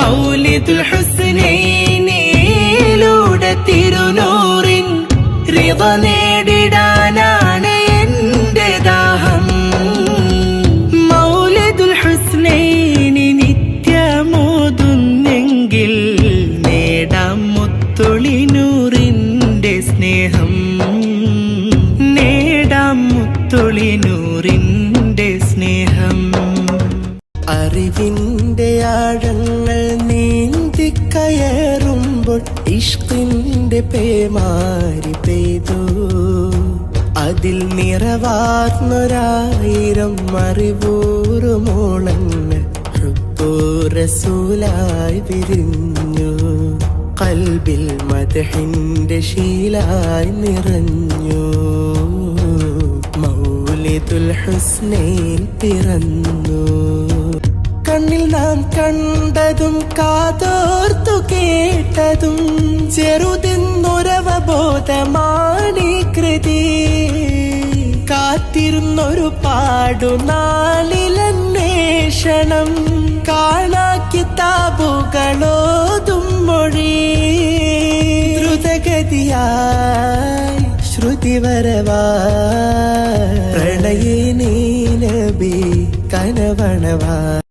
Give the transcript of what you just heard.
മൗലിദുൽ ഹുസ്നൈനിലൂടെ തിരുനൂറിൻ റിള നേടിടാനാണ് എന്റെ ദാഹം. മൗലിദുൽ ഹുസ്നൈനി നിത്യമോതുന്നെങ്കിൽ നേടാം മുത്തൊളി നൂറിന്റെ സ്നേഹം, നേടാം മുത്തൊളി നൂറിന്റെ സ്നേഹം. അറിവിന്റെ ആഴങ്ങൾ നീന്തി കയറുമ്പോൾ ഇഷ്കിന്റെ പേമാരി പെയ്തു. അതിൽ നിറവാർന്നൊരായിരം അറിവൂറുമോളങ്ങൾ റസൂലായി വിരിഞ്ഞു. ഖൽബിൽ മദ്ഹിന്റെ ശീലായി നിറഞ്ഞു. മൗലിദുൽ ഹുസ്നൈൻ പിറന്നു. കണ്ണിൽ നാം കണ്ടതും കാതോർത്തു കേട്ടതും ചെറുതെന്നൊരവബോധമാണീ കൃതി. കാത്തിരുന്നൊരു പാടുനാളിലന്വേഷണം, കാണാ കിതാബുകളോതും മൊഴി. ദ്രുതഗതിയായി ശ്രുതിവരവായി പ്രണയിനീ നബി കനവണവായി.